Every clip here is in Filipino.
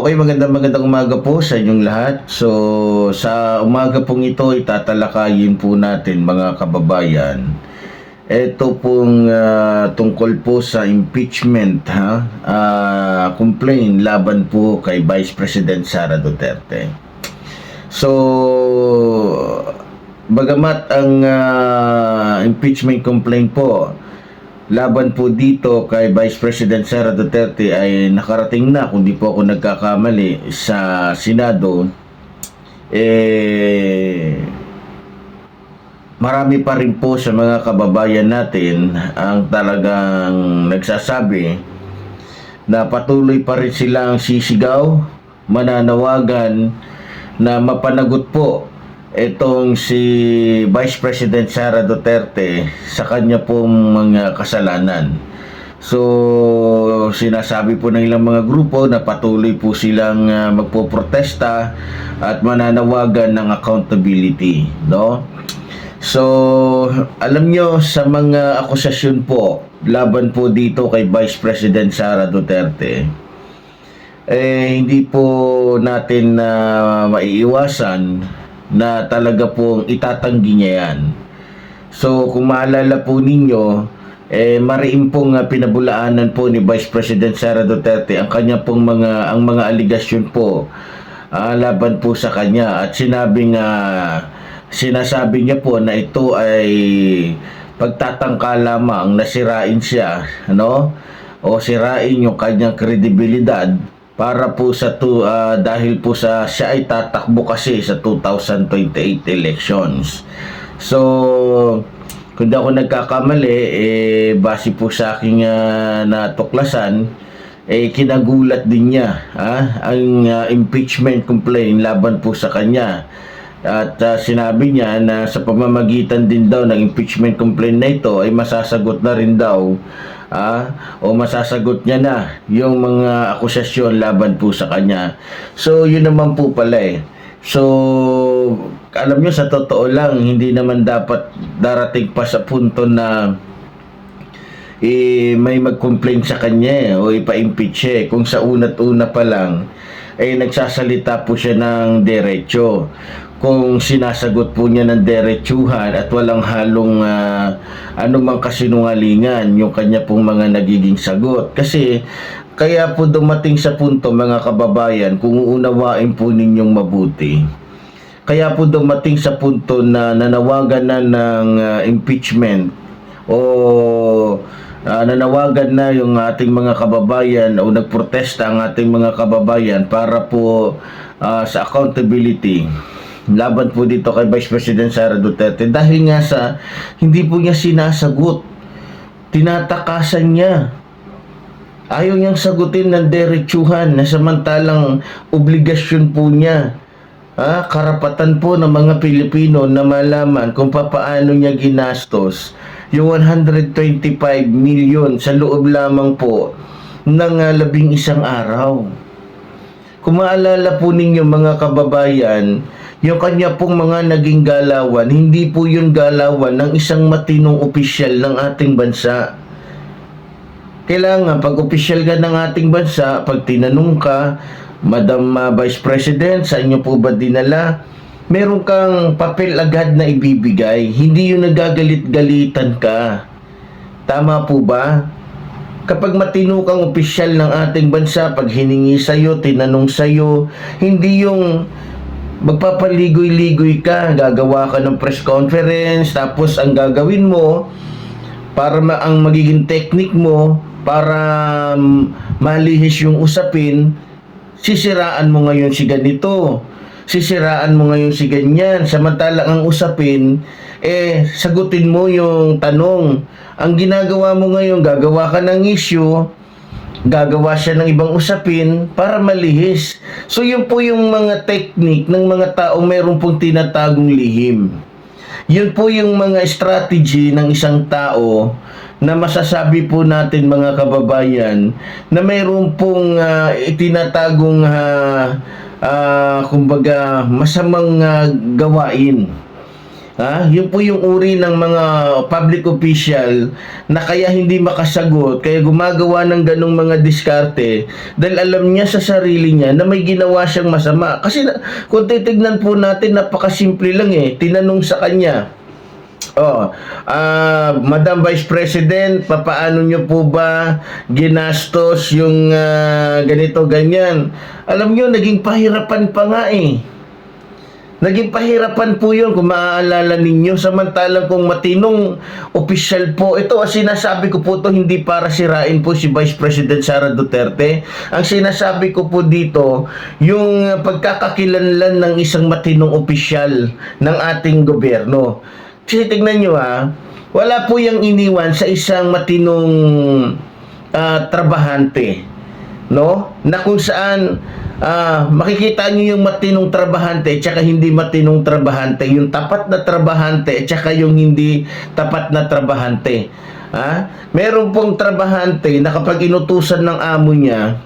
Okay, magandang umaga po sa inyong lahat. So, sa umaga pong ito, itatalakayin po natin mga kababayan. Ito pong tungkol po sa impeachment complaint laban po kay Vice President Sara Duterte. So, bagamat ang impeachment complaint po laban po dito kay Vice President Sara Duterte ay nakarating na, kung di po ako nagkakamali, sa Senado, marami pa rin po sa mga kababayan natin ang talagang nagsasabi na patuloy pa rin silang sisigaw, mananawagan na mapanagot po itong si Vice President Sara Duterte sa kanya pong mga kasalanan. So, sinasabi po ng ilang mga grupo na patuloy po silang magpoprotesta at mananawagan ng accountability, no? So, alam nyo, sa mga akusasyon po laban po dito kay Vice President Sara Duterte, hindi po natin maiiwasan na talaga pong itatanggi niya yan. So, kung maalala po ninyo, mariin pong pinabulaanan po ni Vice President Sara Duterte ang kanya pong mga aligasyon po laban po sa kanya, at sinasabi niya po na ito ay pagtatangka lamang na sirain siya, ano? O sirain yung kanyang kredibilidad para po sa dahil po siya ay tatakbo kasi sa 2028 elections. So, kung di ako nagkakamali, base po sa aking natuklasan, kinagulat din niya ang impeachment complaint laban po sa kanya. At sinabi niya na sa pamamagitan din daw ng impeachment complaint na ito ay masasagot na rin daw o masasagot niya na yung mga akusasyon laban po sa kanya. So, yun naman po pala So, alam nyo, sa totoo lang, hindi naman dapat darating pa sa punto na may mag-complain sa kanya o ipa-impeach kung sa una't-una pa lang nagsasalita po siya ng derecho. Kung sinasagot po niya ng derechuhan at walang halong anumang kasinungalingan yung kanya pong mga nagiging sagot. Kasi kaya po dumating sa punto, mga kababayan, kung uunawain po ninyong mabuti, kaya po dumating sa punto na nanawagan na ng impeachment o nanawagan na yung ating mga kababayan o nagprotesta ang ating mga kababayan para po sa accountability laban po dito kay Vice President Sara Duterte, dahil nga sa hindi po niya sinasagot, tinatakasan niya, ayaw niyang sagutin ng derechuhan na samantalang obligasyon po niya, karapatan po ng mga Pilipino na malaman kung paano niya ginastos yung 125 million sa loob lamang po ng 11 araw. Kung maalala po ninyo, mga kababayan, yung kanya pong mga naging galawan, hindi po yung galawan ng isang matinong opisyal ng ating bansa. Kailangan, pag opisyal ka ng ating bansa, pag tinanong ka, Madam Vice President, sa inyo po ba dinala? Meron kang papel agad na ibibigay, hindi yung nagagalit-galitan ka. Tama po ba? Kapag matino kang opisyal ng ating bansa, pag hiningi sa'yo, tinanong sa'yo, hindi yung magpapaligoy-ligoy ka, gagawa ka ng press conference, tapos ang gagawin mo, para ang magiging technique mo, para malihis yung usapin, sisiraan mo ngayon si ganito, sisiraan mo ngayon si ganyan, samantalang ang usapin, sagutin mo yung tanong. Ang ginagawa mo ngayon, gagawa ka ng issue, gagawa siya ng ibang usapin para malihis. So, yun po yung mga technique ng mga taong mayroon pong tinatagong lihim. Yun po yung mga strategy ng isang tao na masasabi po natin, mga kababayan, na mayroon pong itinatagong kumbaga masamang gawain. Yun po yung uri ng mga public official na kaya hindi makasagot, kaya gumagawa ng ganong mga diskarte dahil alam niya sa sarili niya na may ginawa siyang masama. Kasi kung titignan po natin, napakasimple lang eh. Tinanong sa kanya, Madam Vice President, papaano nyo po ba ginastos yung ganito, ganyan? Alam nyo, naging pahirapan pa nga eh. Naging pahirapan po yun kung maaalala ninyo. Samantalang kung matinong opisyal po, ito sinasabi ko po to hindi para sirain po si Vice President Sara Duterte. Ang sinasabi ko po dito, yung pagkakakilanlan ng isang matinong opisyal ng ating gobyerno. Kasi tignan nyo wala po yung iniwan sa isang matinong trabahante, no? Na kung saan makikita nyo yung matinong trabahante at saka hindi matinong trabahante, yung tapat na trabahante at saka yung hindi tapat na trabahante. Meron pong trabahante na kapag inutusan ng amo niya,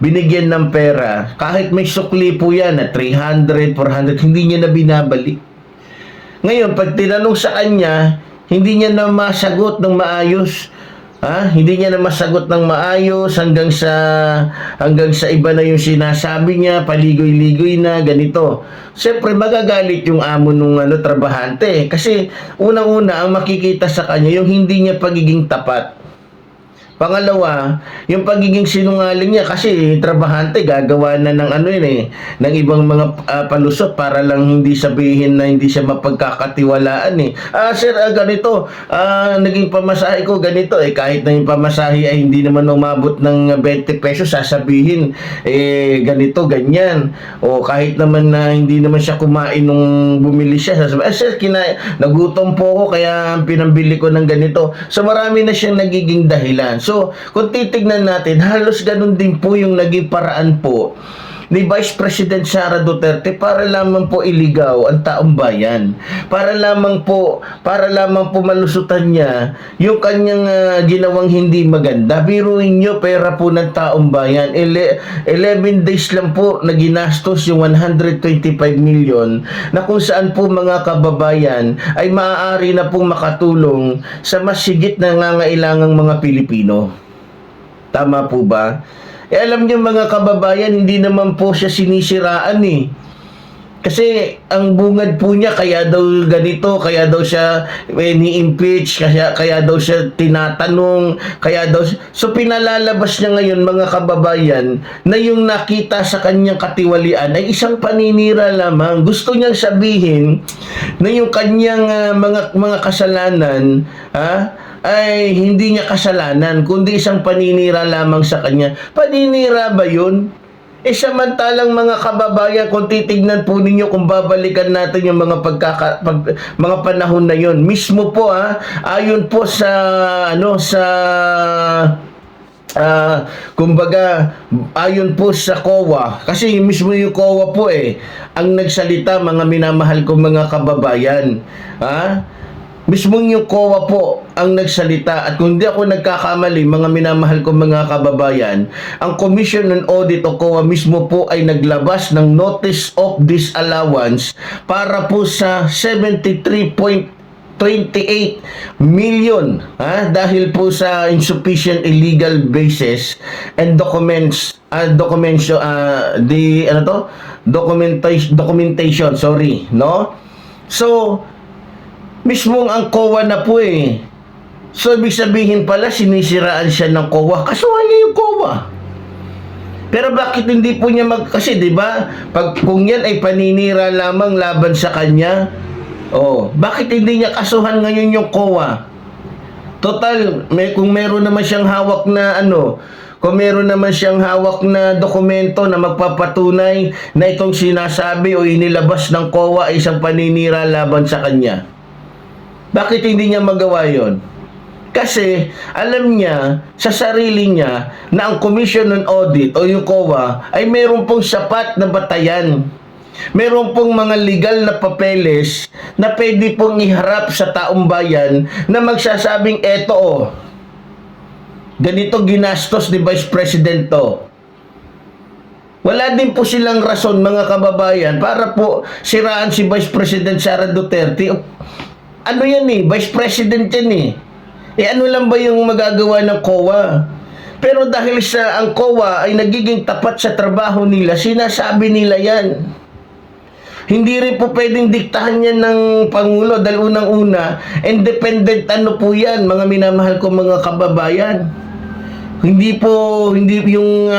binigyan ng pera, kahit may sukli po yan na 300, 400, hindi niya na binabalik. Ngayon, pag tinanong sa kanya, hindi niya na masagot ng maayos. Hindi niya na masagot ng maayos hanggang sa iba na yung sinasabi niya, paligoy-ligoy na, ganito. Siyempre, magagalit yung amo nung trabahante. Kasi, unang-una, ang makikita sa kanya, yung hindi niya pagiging tapat. Pangalawa, yung pagiging sinungaling niya kasi trabahante gagawa na ng ng ibang mga palusot para lang hindi sabihin na hindi siya mapagkakatiwalaan eh. Sir, ganito, naging pamasahe ko ganito kahit na yung pamasahe ay hindi naman umabot ng 20 pesos, sasabihin ganito, ganyan. O kahit naman na hindi naman siya kumain nung bumili siya, sasabihin, sir, nagutom po ako kaya pinambili ko ng ganito. So marami na siyang nagiging dahilan. So, kung titignan natin, halos ganun din po yung naging paraan po ni Vice President Sara Duterte para lamang po iligaw ang taong bayan. Para lamang po malusutan niya yung kanyang ginawang hindi maganda. Biruin nyo, pera po ng taong bayan. 11 days lang po na ginastos yung 125 million na kung saan po mga kababayan ay maaari na pong makatulong sa mas higit na nangangailangang mga Pilipino. Tama po ba? Alam niyo mga kababayan, hindi naman po siya sinisiraan eh. Kasi ang bungad po niya, kaya daw ganito, kaya daw siya ni-impeach, kaya daw siya tinatanong, so pinalalabas niya ngayon mga kababayan na yung nakita sa kanyang katiwalian ay isang paninira lamang. Gusto niyang sabihin na yung kanyang mga kasalanan, ay hindi niya kasalanan, kundi isang paninira lamang sa kanya. Paninira ba yun? Samantalang mga kababayan, kung titignan po ninyo, kung babalikan natin yung mga mga panahon na yon, mismo po ayon po sa kumbaga ayon po sa COA, kasi mismo yung COA po ang nagsalita, mga minamahal kong mga kababayan. Mismo yung COA po ang nagsalita, at kung di ako nagkakamali, mga minamahal ko mga kababayan, ang Commission on Audit o COA mismo po ay naglabas ng Notice of Disallowance para po sa 73.28 million dahil po sa insufficient illegal basis and documentation, sorry, no? So mismong ang COA na po so ibig sabihin pala sinisiraan siya ng COA, kasuhan niya yung COA. Pero bakit hindi po niya kasi di ba kung yan ay paninira lamang laban sa kanya, bakit hindi niya kasuhan ngayon yung COA? Total, kung meron naman siyang hawak na kung meron naman siyang hawak na dokumento na magpapatunay na itong sinasabi o inilabas ng COA ay isang paninira laban sa kanya, bakit hindi niya magawa yon? Kasi alam niya sa sarili niya na ang Commission on Audit o yung COA ay meron pong sapat na batayan. Meron pong mga legal na papeles na pwede pong iharap sa taong bayan na magsasabing ganito ginastos ni Vice President to. Wala din po silang rason, mga kababayan, para po siraan si Vice President Sara Duterte. Ano yan eh, Vice President yan eh. Ano lang ba yung magagawa ng COA? Pero dahil sa ang COA ay nagiging tapat sa trabaho nila, sinasabi nila yan. Hindi rin po pwedeng diktahan yan ng Pangulo dahil unang-una, independent ano po yan, mga minamahal ko mga kababayan. Hindi yung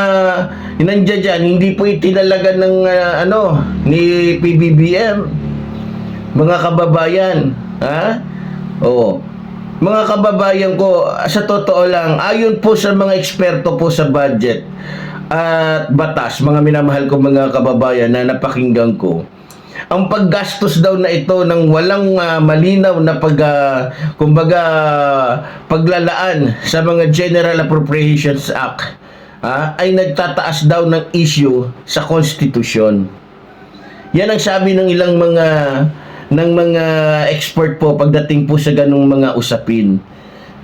nandiyan dyan, hindi po itinalaga ng ni PBBM. Mga kababayan, ha? Oo. Mga kababayan ko, sa totoo lang, ayon po sa mga eksperto po sa budget at batas, mga minamahal ko mga kababayan na napakinggan ko, ang paggastos daw na ito ng walang malinaw na paglalaan sa mga General Appropriations Act ay nagtataas daw ng issue sa konstitusyon. Yan ang sabi ng ilang mga expert po pagdating po sa ganung mga usapin.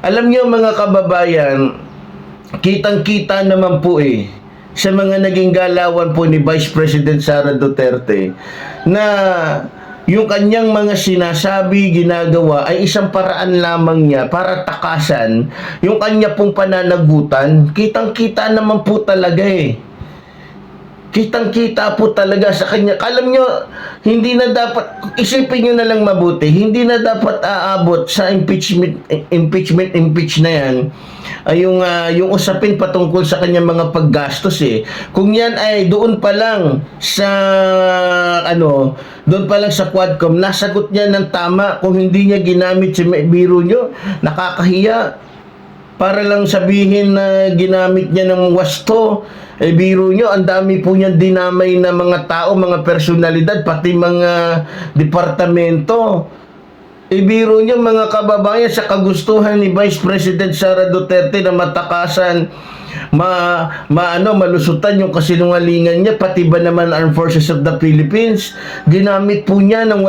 Alam niyo mga kababayan, kitang-kita naman po sa mga naging galawan po ni Vice President Sara Duterte na yung kanyang mga sinasabi, ginagawa ay isang paraan lamang niya para takasan yung kanya pong pananagutan. Kitang-kita naman po talaga Kitang-kita po talaga sa kanya. Alam nyo, hindi na dapat, isipin nyo na lang mabuti, hindi na dapat aabot sa impeach na yan, yung usapin patungkol sa kanyang mga paggastos Kung yan ay doon pa lang sa, doon pa lang sa Quadcom, nasagot niya ng tama. Kung hindi niya ginamit si biro nyo, nakakahiya. Para lang sabihin na ginamit niya ng wasto, biro nyo, ang dami po niya dinamay na mga tao, mga personalidad, pati mga departamento. Biro nyo mga kababayan, sa kagustuhan ni Vice President Sara Duterte na matakasan, malusutan yung kasinungalingan niya, pati ba naman Armed Forces of the Philippines, ginamit po niya ng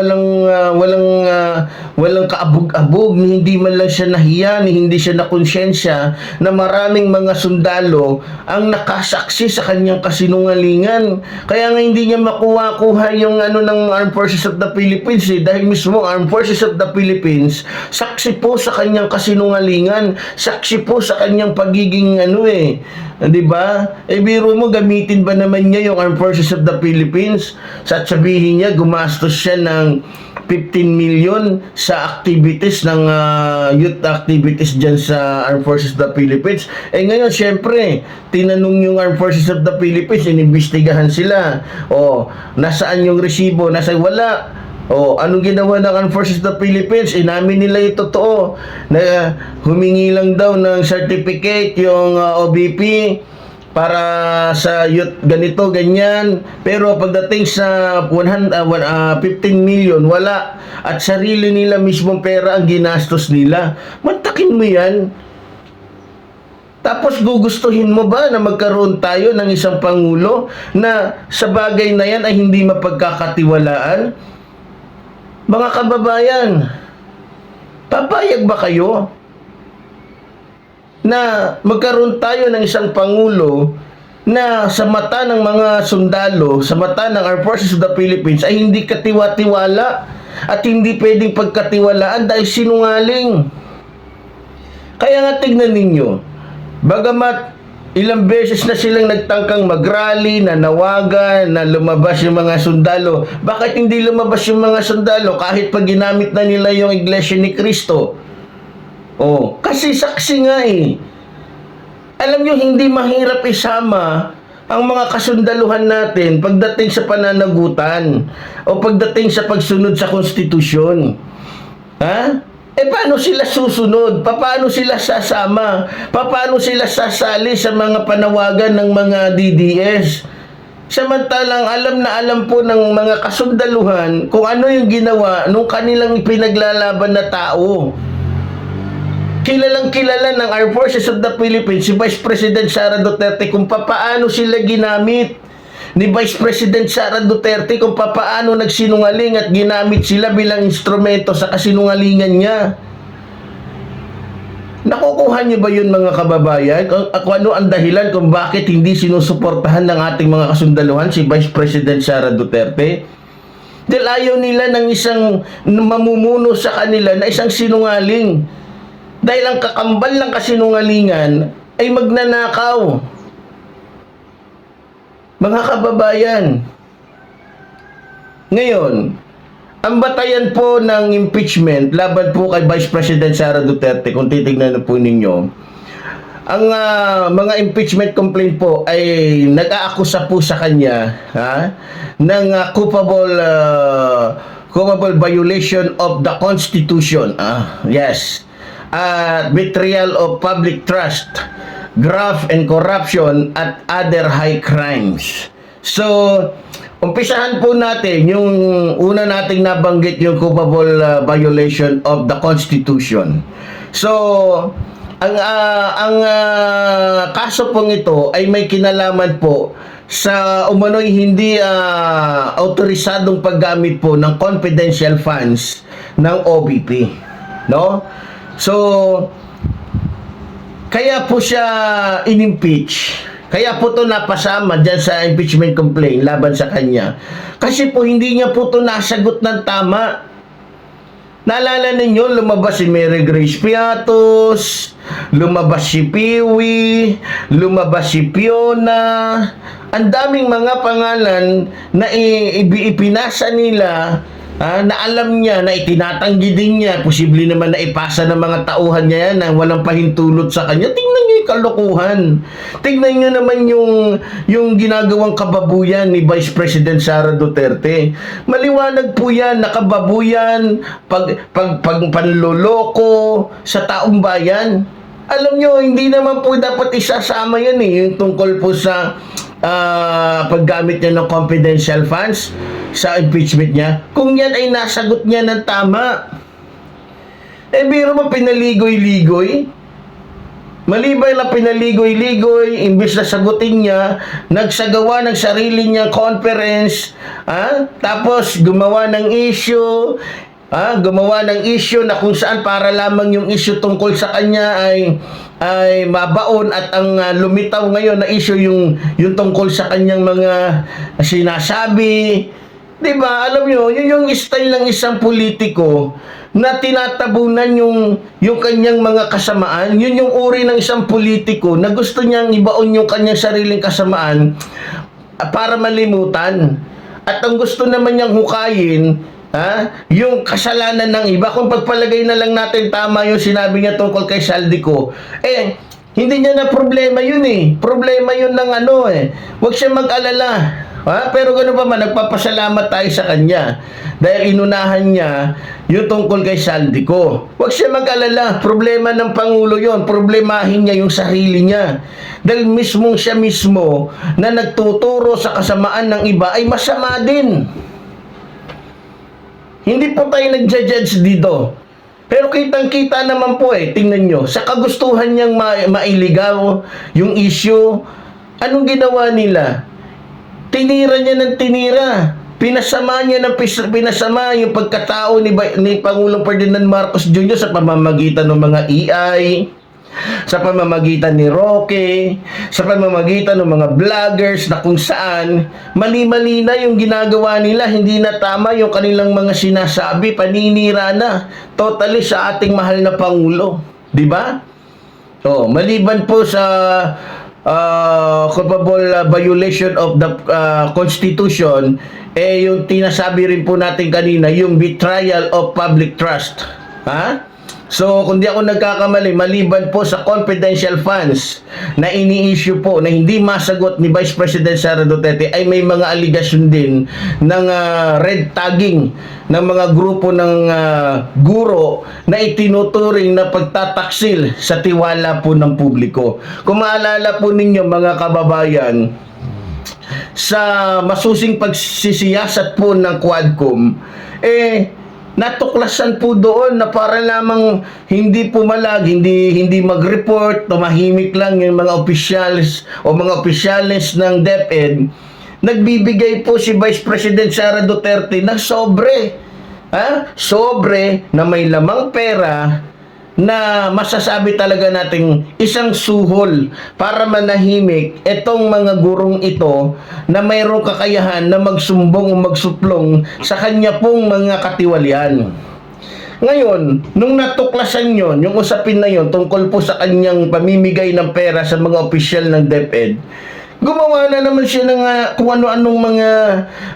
walang kaabog-abog, hindi man lang siya nahiya, hindi siya nakonsensya na maraming mga sundalo ang nakasaksi sa kanyang kasinungalingan. Kaya nga hindi niya makuha yung ng Armed Forces of the Philippines dahil mismo Armed Forces of the Philippines saksi po sa kanyang kasinungalingan, saksi po sa kanyang pagiging di ba? Biro mo, gamitin ba naman niya yung Armed Forces of the Philippines? Sasabihin niya, gumastos siya ng 15 million sa activities ng youth activities dyan sa Armed Forces of the Philippines. Ngayon, syempre, tinanong yung Armed Forces of the Philippines, inimbestigahan sila. Nasaan yung resibo? Wala. Anong ginawa ng Armed Forces of the Philippines? Inamin nila yung totoo na humingi lang daw ng certificate yung OBP para sa youth ganito, ganyan. Pero pagdating sa 15 million, wala. At sarili nila mismong pera ang ginastos nila. Mantakin mo yan. Tapos gugustuhin mo ba na magkaroon tayo ng isang Pangulo na sa bagay na yan ay hindi mapagkakatiwalaan? Mga kababayan, papayag ba kayo na magkaroon tayo ng isang Pangulo na sa mata ng mga sundalo, sa mata ng Armed Forces of the Philippines ay hindi katiwa-tiwala at hindi pwedeng pagkatiwalaan dahil sinungaling? Kaya nga tignan ninyo, bagamat ilang beses na silang nagtangkang mag-rally, nanawagan, na lumabas yung mga sundalo. Bakit hindi lumabas yung mga sundalo kahit pag ginamit na nila yung Iglesia ni Cristo? Kasi saksi nga Alam nyo, hindi mahirap isama ang mga kasundaluhan natin pagdating sa pananagutan o pagdating sa pagsunod sa konstitusyon. Paano sila susunod? Paano sila sasama? Paano sila sasali sa mga panawagan ng mga DDS? Samantalang alam po ng mga kasundaluhan kung ano yung ginawa nung kanilang pinaglalaban na tao. Kilalang kilala ng Armed Forces of the Philippines si Vice President Sara Duterte kung paano sila ginamit ni Vice President Sara Duterte, kung paano nagsinungaling at ginamit sila bilang instrumento sa kasinungalingan niya. Naku, Nakukuha niyo ba yun mga kababayan? Kung ano ang dahilan kung bakit hindi sinusuportahan ng ating mga kasundaluhan si Vice President Sara Duterte? Dahil ayaw nila ng isang mamumuno sa kanila na isang sinungaling. Dahil ang kakambal ng kasinungalingan ay magnanakaw. Mga kababayan, ngayon, ang batayan po ng impeachment laban po kay Vice President Sara Duterte, kung titignan na po ninyo, ang mga impeachment complaint po ay nag-aakusa po sa kanya ng culpable violation of the Constitution. Yes. Betrayal of public trust, graft and corruption at other high crimes. So, umpisahan po natin yung una nating nabanggit, yung culpable violation of the Constitution. So, ang kaso pong ito ay may kinalaman po sa umano'y hindi autorisadong paggamit po ng confidential funds ng OVP, no? So, kaya po siya inimpeach. Kaya po ito napasama dyan sa impeachment complaint laban sa kanya. Kasi po hindi niya po ito nasagot ng tama. Naalala ninyo, lumabas si Mary Grace Piatos, lumabas si Piwi, lumabas si Fiona. Ang daming mga pangalan na ipinasa nila, na alam niya, na itinatanggi din niya, posible naman na ipasa ng mga tauhan niya yan na walang pahintulot sa kanya. Tingnan niyo yung kalokohan. Tingnan niyo naman yung ginagawang kababuyan ni Vice President Sara Duterte. Maliwanag po yan, nakababuyan, panloloko sa taong bayan. Alam niyo, hindi naman po dapat isasama yan yung tungkol po sa paggamit niya ng confidential funds sa impeachment niya, kung yan ay nasagot niya ng tama. Biro mo pinaligoy-ligoy. Maliban na pinaligoy-ligoy, imbis na sagutin niya, nagsagawa ng sarili niyang conference, tapos gumawa ng issue, na kung saan para lamang yung issue tungkol sa kanya ay mabaon, at ang lumitaw ngayon na issue yung tungkol sa kanyang mga sinasabi. Diba? Alam nyo, yun yung style ng isang politiko na tinatabunan yung kanyang mga kasamaan. Yun yung uri ng isang politiko na gusto niyang ibaon yung kanyang sariling kasamaan para malimutan. At ang gusto naman niyang hukayin, yung kasalanan ng iba. Kung pagpalagay na lang natin tama yung sinabi niya tungkol kay Saldico, hindi niya na problema yun Problema yun ng Huwag siya mag-alala. Pero gano'n pa man, nagpapasalamat tayo sa kanya dahil inunahan niya yung tungkol kay Saldico. Huwag siya mag-alala, problema ng Pangulo yon, problemahin niya yung sarili niya. Dahil siya mismo na nagtuturo sa kasamaan ng iba ay masama din. Hindi po tayo nagja-judge dito. Pero kitang-kita naman po tingnan nyo, sa kagustuhan niyang mailigaw yung issue, anong ginawa nila? Tinira niya ng tinira. Pinasama niya ng pinasama yung pagkatao ni Pangulong Ferdinand Marcos Jr. sa pamamagitan ng mga EI, sa pamamagitan ni Roque, sa pamamagitan ng mga vloggers na kung saan mali-mali na yung ginagawa nila, hindi na tama yung kanilang mga sinasabi, paninira na totally sa ating mahal na Pangulo. Diba? Maliban po sa culpable violation of the Constitution, yung tinasabi rin po natin kanina, yung betrayal of public trust. So, kung di ako nagkakamali, maliban po sa confidential funds na ini-issue po na hindi masagot ni Vice President Sara Duterte, ay may mga aligasyon din ng red tagging ng mga grupo ng guro na itinuturing na pagtataksil sa tiwala po ng publiko. Kung maalala po ninyo mga kababayan, sa masusing pagsisiyasat po ng Quadcom, natuklasan po doon na para lamang hindi pumalag, hindi mag-report, tumahimik lang yung mga opisyales o mga opisyalis ng DepEd, nagbibigay po si Vice President Sara Duterte ng sobre. Sobre na may lamang pera na masasabi talaga nating isang suhol para manahimik itong mga gurong ito na mayroong kakayahan na magsumbong o magsuplong sa kanya pong mga katiwalian. Ngayon, nung natuklasan yon, yung usapin na yon tungkol po sa kanyang pamimigay ng pera sa mga opisyal ng DepEd, gumawa na naman siya ng kung ano-anong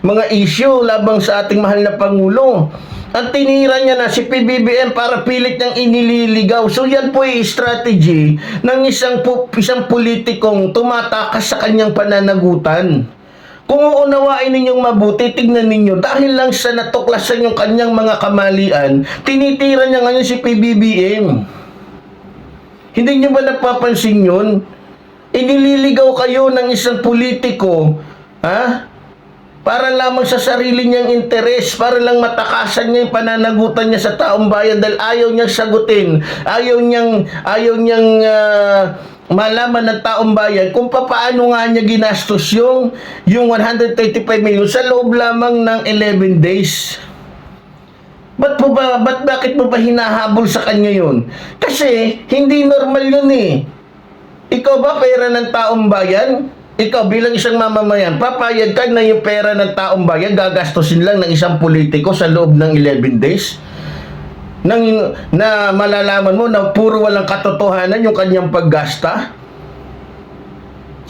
mga issue labang sa ating mahal na Pangulo. At tinira niya na si PBBM para pilit niyang inililigaw. So yan po ay strategy ng isang politikong tumatakas sa kanyang pananagutan. Kung uunawain ninyong mabuti, tignan ninyo, dahil lang sa natuklasan yung kanyang mga kamalian, tinitira niya ngayon si PBBM. Hindi niyo ba napapansin yun? Inililigaw kayo ng isang politiko, ha? Para lamang sa sarili niyang interes, para lang matakasan niya yung pananagutan niya sa taong bayan dahil ayaw niyang sagutin, ayaw niyang malaman ng taong bayan kung paano nga niya ginastos yung 135 million sa loob lamang ng 11 days. Bakit mo ba hinahabol sa kanya yun? Kasi hindi normal yun eh. Ikaw ba pera ng taong bayan? Ikaw bilang isang mamamayan, papayag ka na yung pera ng taong bayan gagastusin lang ng isang politiko sa loob ng 11 days? Na malalaman mo na puro walang katotohanan yung kanyang paggasta?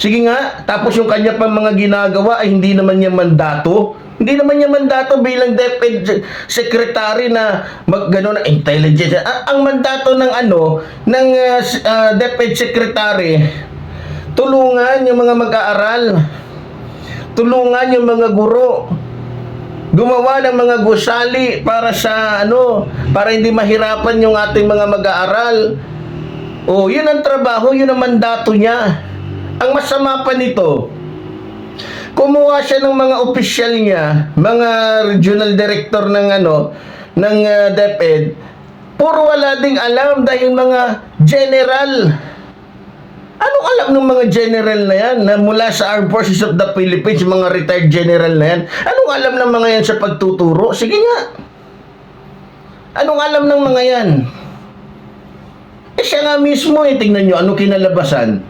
Sige nga, tapos yung kanya pang mga ginagawa ay hindi naman niya mandato. Hindi naman niya mandato bilang DepEd secretary na gano'n na intelligence. Ang mandato ng DepEd secretary, tulungan yung mga mag-aaral. Tulungan yung mga guro. Gumawa ng mga gusali para para hindi mahirapan yung ating mga mag-aaral. Oh, yun ang trabaho, yun ang mandato niya. Ang masama pa nito, kumuha siya ng mga opisyal niya, mga regional director ng DepEd. Puro wala ding alam dahil mga general. Anong alam ng mga general na yan na mula sa Armed Forces of the Philippines, mga retired general na yan? Anong alam ng mga yan sa pagtuturo? Sige nga. Anong alam ng mga yan? Siya nga mismo tingnan nyo, anong kinalabasan?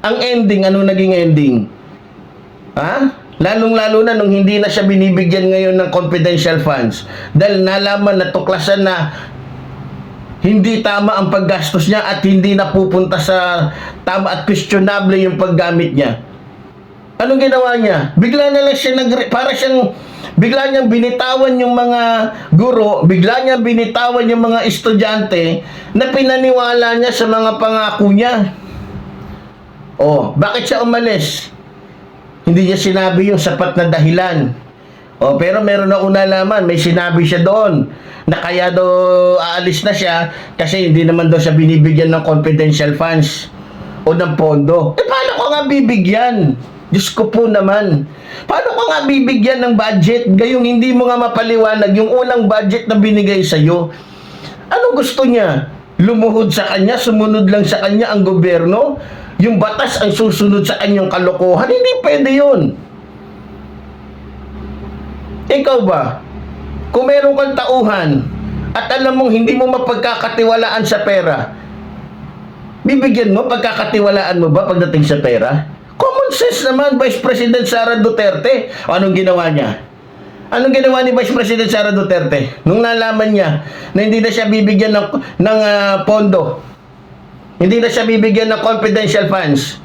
Ang ending, anong naging ending? Ha? Lalong-lalo na nung hindi na siya binibigyan ngayon ng confidential funds dahil nalaman na tuklasan na hindi tama ang paggastos niya at hindi napupunta sa tama at questionable yung paggamit niya. Anong ginawa niya? Bigla na lang siya bigla niyang binitawan yung mga guro, bigla niyang binitawan yung mga estudyante na pinaniwala niya sa mga pangako niya. Oh, bakit siya umalis? Hindi niya sinabi yung sapat na dahilan. Oh, pero meron akong nalaman, may sinabi siya doon na kaya daw aalis na siya kasi hindi naman daw siya binibigyan ng confidential funds o ng pondo. Paano ko nga bibigyan? Diyos ko po naman. Paano ko nga bibigyan ng budget? Gayong hindi mo nga mapaliwanag yung unang budget na binigay sa'yo. Ano gusto niya? Lumuhod sa kanya, sumunod lang sa kanya ang gobyerno? Yung batas ang susunod sa kanyang kalokohan? Hindi pwede yun. Ikaw ba? Kung meron kang tauhan at alam mong hindi mo mapagkakatiwalaan sa pera, bibigyan mo, pagkakatiwalaan mo ba pagdating sa pera? Common sense naman, Vice President Sara Duterte. O anong ginawa niya? Anong ginawa ni Vice President Sara Duterte? Nung nalaman niya na hindi na siya bibigyan ng pondo, hindi na siya bibigyan ng confidential funds,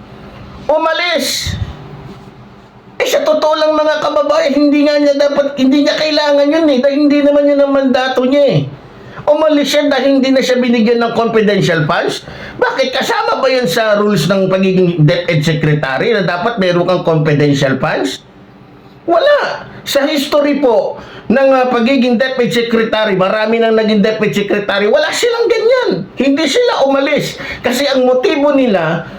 umalis! Sa totoo lang mga kababayan, hindi niya kailangan yun eh, dahil hindi naman yun ang mandato niya eh. Umalis siya dahil hindi na siya binigyan ng confidential funds. Bakit? Kasama ba yun sa rules ng pagiging DepEd secretary na dapat meron kang confidential funds? Wala. Sa history po ng pagiging DepEd secretary, marami nang naging DepEd secretary, wala silang ganyan. Hindi sila umalis. Kasi ang motibo nila,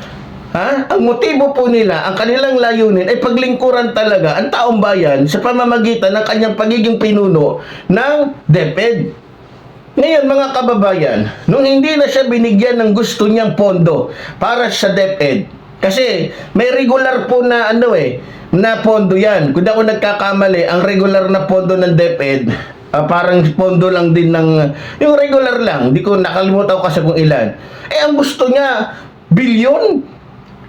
ang motibo po nila, ang kanilang layunin ay paglingkuran talaga ang taong bayan sa pamamagitan ng kanyang pagiging pinuno ng DepEd. Ngayon mga kababayan, nung hindi na siya binigyan ng gusto niyang pondo para sa DepEd, kasi may regular po na na pondo yan. Kung ako nagkakamali, ang regular na pondo ng DepEd Parang pondo lang din ng, yung regular lang, hindi ko nakalimutan ko kasi kung ilan. Ang gusto niya, bilyon.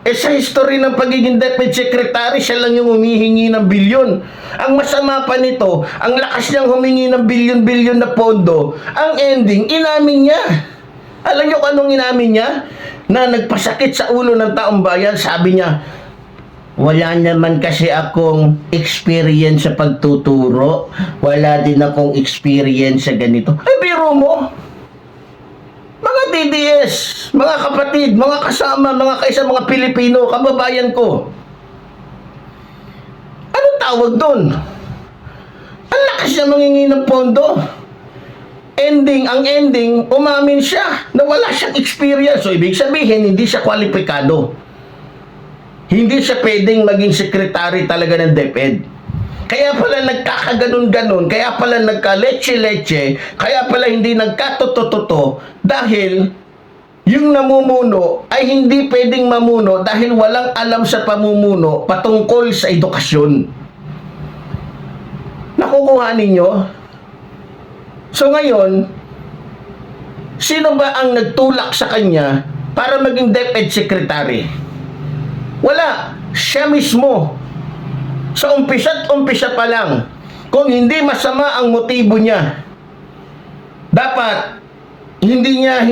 Sa history ng pagiging DepEd Secretary, siya lang yung humihingi ng bilyon. Ang masama pa nito, ang lakas niyang humingi ng bilyon-bilyon na pondo, ang ending, inamin niya. Alam niyo kung anong inamin niya? Na nagpasakit sa ulo ng taong bayan, sabi niya, wala naman kasi akong experience sa pagtuturo. Wala din akong experience sa ganito. Ay, biro mo! Mga DDS, mga kapatid, mga kasama, mga kaisa, mga Pilipino, kababayan ko. Anong tawag doon? Ang lakas niya mangingi ng pondo. Ang ending, umamin siya na wala siyang experience. So, ibig sabihin, hindi siya kwalipikado. Hindi siya pwedeng maging sekretary talaga ng DepEd. Kaya pala nagkakaganon-ganon, kaya pala nagka-leche-leche, kaya pala hindi nagkatotototo dahil yung namumuno ay hindi pwedeng mamuno dahil walang alam sa pamumuno patungkol sa edukasyon. Nakukuha ninyo? So ngayon, sino ba ang nagtulak sa kanya para maging DepEd Secretary? Wala. Siya mismo. Sa umpisa pa lang, kung hindi masama ang motibo niya, dapat hindi niya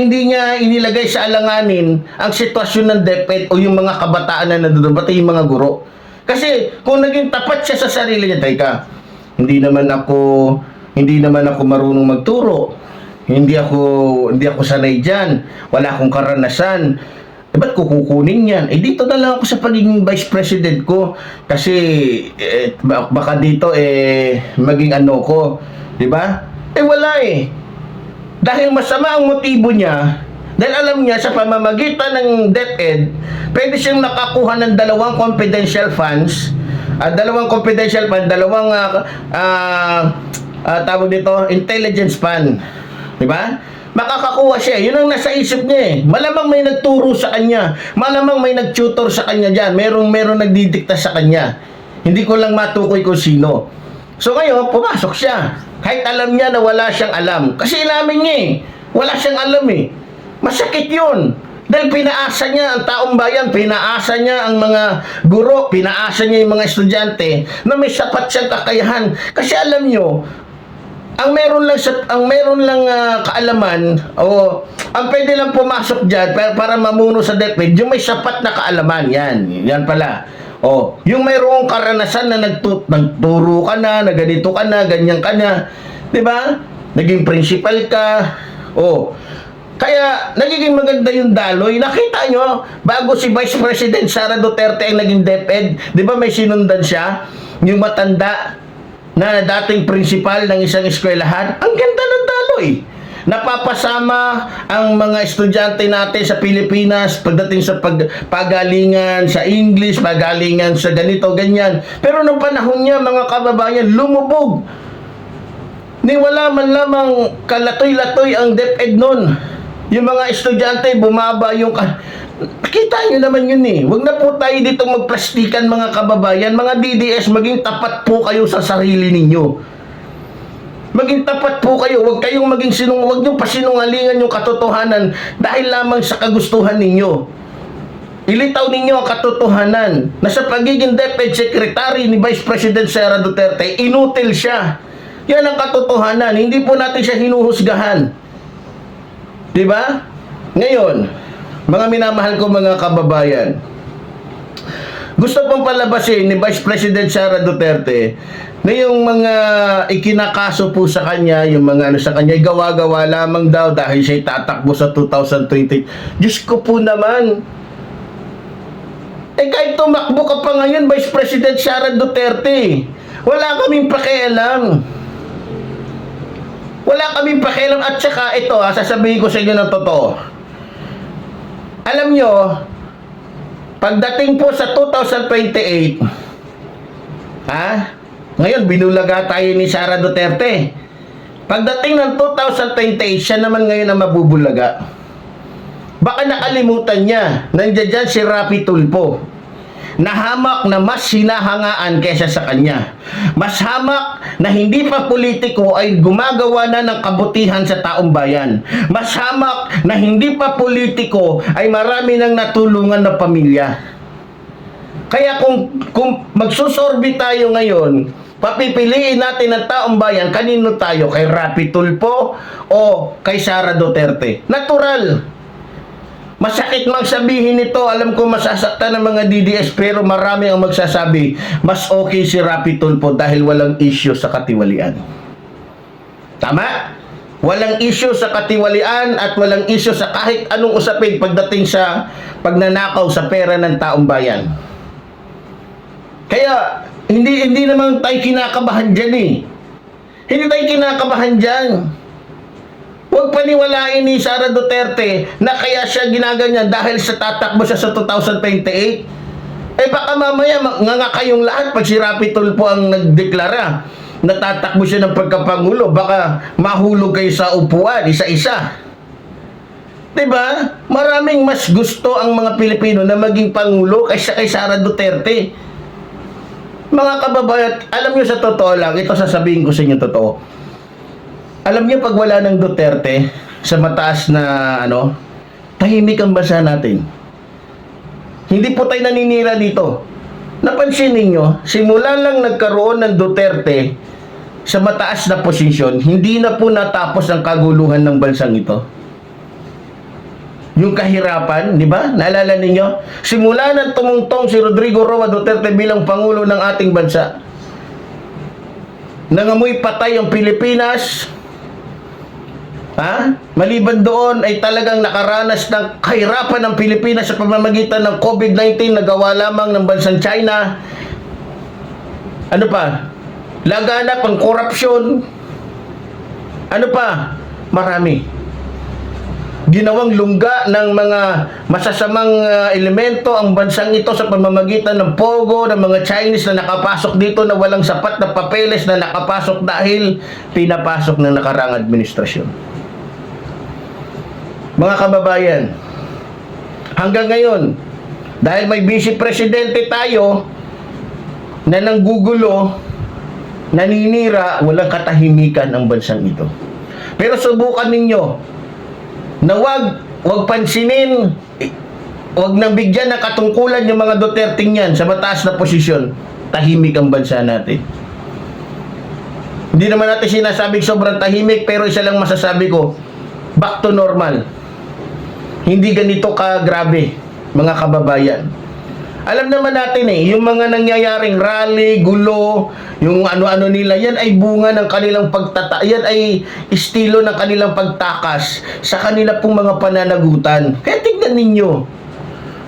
inilagay sa alanganin ang sitwasyon ng DepEd o yung mga kabataan na nandoon, pati yung mga guro. Kasi kung naging tapat siya sa sarili niya, teka, hindi naman ako marunong magturo. Hindi ako sanay diyan. Wala akong karanasan. Ba't ko kukunin yan? Dito na lang ako sa pagiging vice president ko. Kasi, baka dito, maging ano ko. Diba? Wala eh. Dahil masama ang motibo niya, dahil alam niya sa pamamagitan ng DepEd, pwede siyang nakakuha ng dalawang confidential funds, dalawang tawag dito, intelligence fund. Diba? Makakakuha siya. Yun ang nasa isip niya eh. Malamang may nagturo sa kanya. Malamang may nagtutor sa kanya dyan. Merong nagdidikta sa kanya. Hindi ko lang matukoy kung sino. So ngayon, pumasok siya. Kahit alam niya na wala siyang alam. Kasi inamin niya eh. Wala siyang alam eh. Masakit yun. Dahil pinaasa niya ang taong bayan, pinaasa niya ang mga guro, pinaasa niya yung mga estudyante na may sapat siyang kakayahan. Kasi alam niyo, ang meron lang kaalaman o ang pwede lang pumasok diyan para mamuno sa DepEd yung may sapat na kaalaman. Yan pala. Yung mayroong karanasan na nagturo ka na ganito ka na, ganyan ka na, 'di ba? Naging principal ka. Kaya nagiging maganda yung daloy. Nakita nyo, bago si Vice President Sara Duterte ang naging DepEd, 'di ba may sinundan siya? Yung matanda na dating principal ng isang eskwelahan. Ang ganda ng daloy. Napapasama ang mga estudyante natin sa Pilipinas pagdating sa pagalingan sa English, pagalingan sa ganito, ganyan. Pero nung panahon niya, mga kababayan, lumubog. Wala man lamang kalatoy-latoy ang DepEd nun. Yung mga estudyante, bumaba yung... Kita nyo naman yun eh. Huwag na po tayo dito magplastikan, mga kababayan. Mga DDS, maging tapat po kayo sa sarili ninyo. Maging tapat po kayo. Huwag kayong huwag nyo pasinungalingan yung katotohanan dahil lamang sa kagustuhan ninyo. Ilitaw ninyo ang katotohanan na sa pagiging DepEd Secretary ni Vice President Sara Duterte, inutil siya. Yan ang katotohanan. Hindi po natin siya hinuhusgahan. Diba? Ngayon, mga minamahal ko mga kababayan, gusto pong palabasin ni Vice President Sara Duterte na yung mga ikinakaso po sa kanya, yung mga sa kanya, gawa-gawa lamang daw dahil siya tatakbo sa 2020. Diyos ko po naman. Kahit tumakbo ka pa ngayon, Vice President Sara Duterte, wala kaming pakialam. Wala kaming pakialam. At saka ito, sasabihin ko sa inyo ng totoo. Alam nyo, pagdating po sa 2028, ngayon binulaga tayo ni Sara Duterte. Pagdating ng 2028, siya naman ngayon ang mabubulaga. Baka nakalimutan niya, nandiyan dyan si Rapi Tulfo. na hamak na mas hinahangaan kaysa sa kanya. Mas hamak na hindi pa politiko ay gumagawa na ng kabutihan sa taong bayan. Mas hamak na hindi pa politiko ay marami nang natulungan na pamilya. Kaya kung magsusorbi tayo ngayon, papipiliin natin ang taong bayan, kanino tayo? Kay Rapi Tulfo o kay Sara Duterte? Natural. Masakit mang sabihin ito, alam ko masasaktan ng mga DDS, pero marami ang magsasabi, mas okay si Rapi Tulfo dahil walang issue sa katiwalian. Tama? Walang issue sa katiwalian at walang issue sa kahit anong usapin pagdating sa pagnanakaw sa pera ng taong bayan. Kaya, hindi naman tayo kinakabahan dyan eh. Hindi tayo kinakabahan dyan. Huwag paniwalain ni Sara Duterte na kaya siya ginaganyan dahil sa tatakbo siya sa 2028. Eh baka mamaya nga kayong lahat pag si Rapi Tulfo ang nagdeklara na tatakbo siya ng pagkapangulo, baka mahulog kayo sa upuan isa-isa. Diba? Maraming mas gusto ang mga Pilipino na maging pangulo kaysa kay Sara Duterte. Mga kababayan, alam niyo sa totoo lang, ito sasabihin ko sa inyo totoo. Alam niyo pag wala ng Duterte sa mataas na tahimik ang bansa natin. Hindi po tayo naninira dito. Napansin ninyo, simula lang nagkaroon ng Duterte sa mataas na posisyon, hindi na po natapos ang kaguluhan ng bansang ito. Yung kahirapan, di ba? Naalala ninyo? Simula nang tumungtong si Rodrigo Roa Duterte bilang Pangulo ng ating bansa, nangamoy patay ang Pilipinas. Maliban doon ay talagang nakaranas ng kahirapan ng Pilipinas sa pamamagitan ng COVID-19 na gawa lamang ng bansang China. Ano pa? Laganap ang korupsyon. Ano pa? Marami. Ginawang lungga ng mga masasamang elemento ang bansang ito sa pamamagitan ng pogo, ng mga Chinese na nakapasok dito na walang sapat na papeles na nakapasok dahil pinapasok ng nakarang administrasyon. Mga kababayan, hanggang ngayon, dahil may vice presidente tayo na nanggugulo, naninira, walang katahimikan ang bansang ito. Pero subukan ninyo na wag pansinin, wag nang bigyan ng katungkulan yung mga Duterte yan sa mataas na posisyon, tahimik ang bansa natin. Hindi naman natin sinasabing sobrang tahimik, pero isa lang masasabi ko, back to normal. Hindi ganito ka-grabe, mga kababayan. Alam naman natin yung mga nangyayaring rally, gulo, yung ano-ano nila, yan ay bunga ng kanilang yan ay estilo ng kanilang pagtakas sa kanila pong mga pananagutan. Kaya tignan ninyo.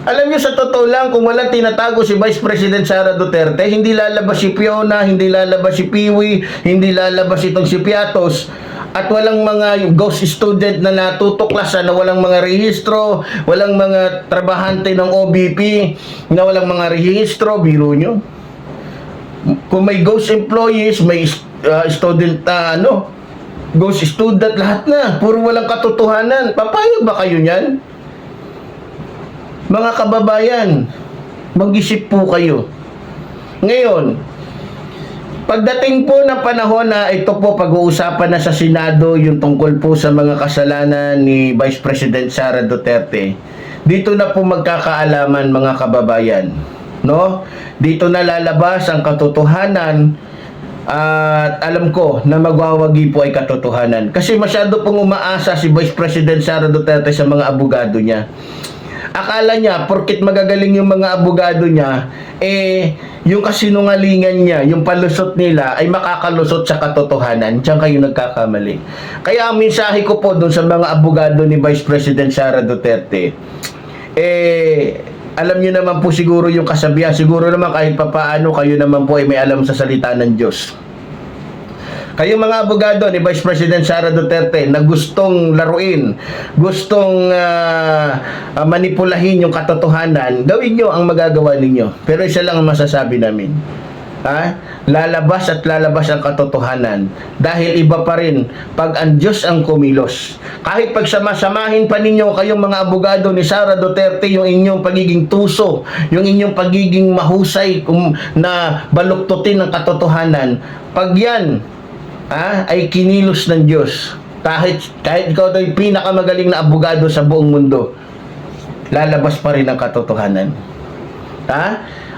Alam nyo, sa totoo lang, kung walang tinatago si Vice President Sara Duterte, hindi lalabas si Fiona, hindi lalabas si Piwi, hindi lalabas itong si Piatos, at walang mga ghost student na natutuklasan na walang mga rehistro, walang mga trabahante ng OBP na walang mga rehistro, biro nyo. Kung may ghost employees, may student, ghost student, lahat na, puro walang katotohanan. Papayag ba kayo niyan? Mga kababayan, mag-isip po kayo. Ngayon, pagdating po ng panahon na ito po pag-uusapan na sa Senado yung tungkol po sa mga kasalanan ni Vice President Sara Duterte, dito na po magkakaalaman, mga kababayan, no? Dito na lalabas ang katotohanan, at alam ko na magwawagi po ay katotohanan. Kasi masyado pong umaasa si Vice President Sara Duterte sa mga abogado niya. Akala niya, porkit magagaling yung mga abogado niya, yung kasinungalingan niya, yung palusot nila, ay makakalusot sa katotohanan. Diyan kayo nagkakamali. Kaya ang mensahe ko po dun sa mga abogado ni Vice President Sara Duterte, alam niyo naman po siguro yung kasabihan, siguro naman kahit papaano kayo naman po ay may alam sa salita ng Diyos. Kayong mga abogado ni Vice President Sara Duterte na gustong laruin, gustong manipulahin yung katotohanan, gawin nyo ang magagawa ninyo. Pero isa lang ang masasabi namin. lalabas at lalabas ang katotohanan. Dahil iba pa rin pag ang Diyos ang kumilos. Kahit pagsamasamahin pa ninyo kayong mga abogado ni Sara Duterte, yung inyong pagiging tuso, yung inyong pagiging mahusay na baluktutin ng katotohanan, pag yan ay kinilos ng Diyos, kahit ikaw ay pinakamagaling na abogado sa buong mundo, lalabas pa rin ang katotohanan.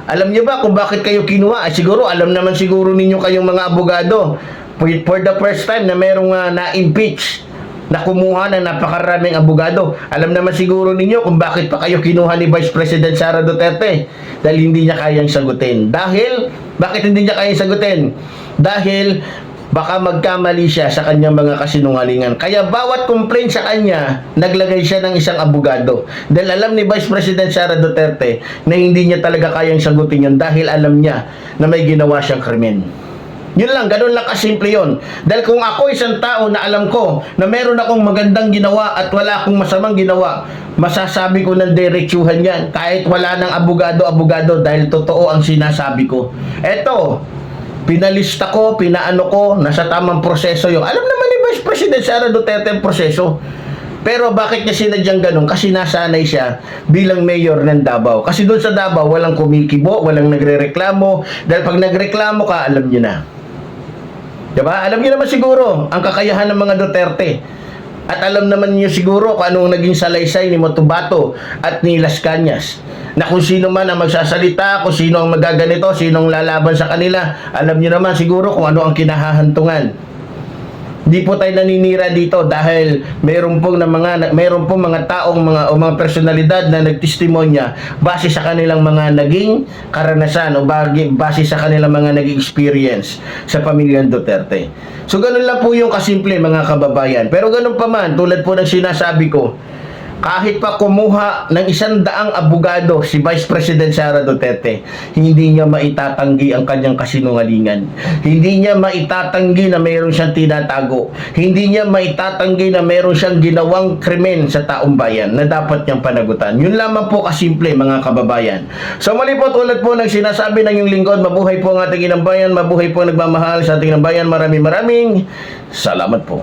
Alam niyo ba kung bakit kayo kinuha? Siguro, alam naman siguro ninyo kayong mga abogado. For the first time na merong na-impeach, na kumuha ng napakaraming abogado. Alam naman siguro ninyo kung bakit pa kayo kinuha ni Vice President Sara Duterte. Dahil hindi niya kayang sagutin. Bakit hindi niya kayang sagutin? Dahil baka magkamali siya sa kanyang mga kasinungalingan. Kaya bawat complaint sa kanya, naglagay siya ng isang abogado. Dahil alam ni Vice President Sara Duterte na hindi niya talaga kayang sagutin yun dahil alam niya na may ginawa siyang krimen. Yun lang, ganun lang kasimple yun. Dahil kung ako isang tao na alam ko na meron akong magandang ginawa at wala akong masamang ginawa, masasabi ko ng diretsuhan yan. Kahit wala ng abogado dahil totoo ang sinasabi ko. Eto, pinalista ko, pinaano ko, nasa tamang proseso yung. Alam naman ni Vice President Sara Duterte ang proseso. Pero bakit niya sinadyang ganun? Kasi nasanay siya bilang mayor ng Davao. Kasi doon sa Davao, walang kumikibo, walang nagrereklamo. Dahil pag nagreklamo ka, alam niyo na. Diba? Alam niyo naman siguro ang kakayahan ng mga Duterte. At alam naman niyo siguro kung anong naging salaysay ni Motubato at ni Las Cañas. Na kung sino man ang magsasalita, kung sino ang magaganito, sino ang lalaban sa kanila, alam niyo naman siguro kung ano ang kinahahantungan. Di po tayo naninira dito dahil meron pong mga taong mga personalidad na nagtestimonya base sa kanilang mga naging karanasan o base sa kanilang mga naging experience sa pamilyang Duterte. So ganun lang po yung kasimple mga kababayan. Pero ganun pa man, tulad po ng sinasabi ko, kahit pa kumuha ng 100 abogado si Vice President Sara Duterte, hindi niya maitatanggi ang kanyang kasinungalingan. Hindi niya maitatanggi na mayroon siyang tinatago. Hindi niya maitatanggi na mayroon siyang ginawang krimen sa taong bayan na dapat niyang panagutan. Yun lamang po kasimple mga kababayan. So muli po, tulad po ng sinasabi ng iyong lingkod, mabuhay po ang ating inang bayan, mabuhay po ang nagmamahal sa ating inang bayan. Maraming salamat po.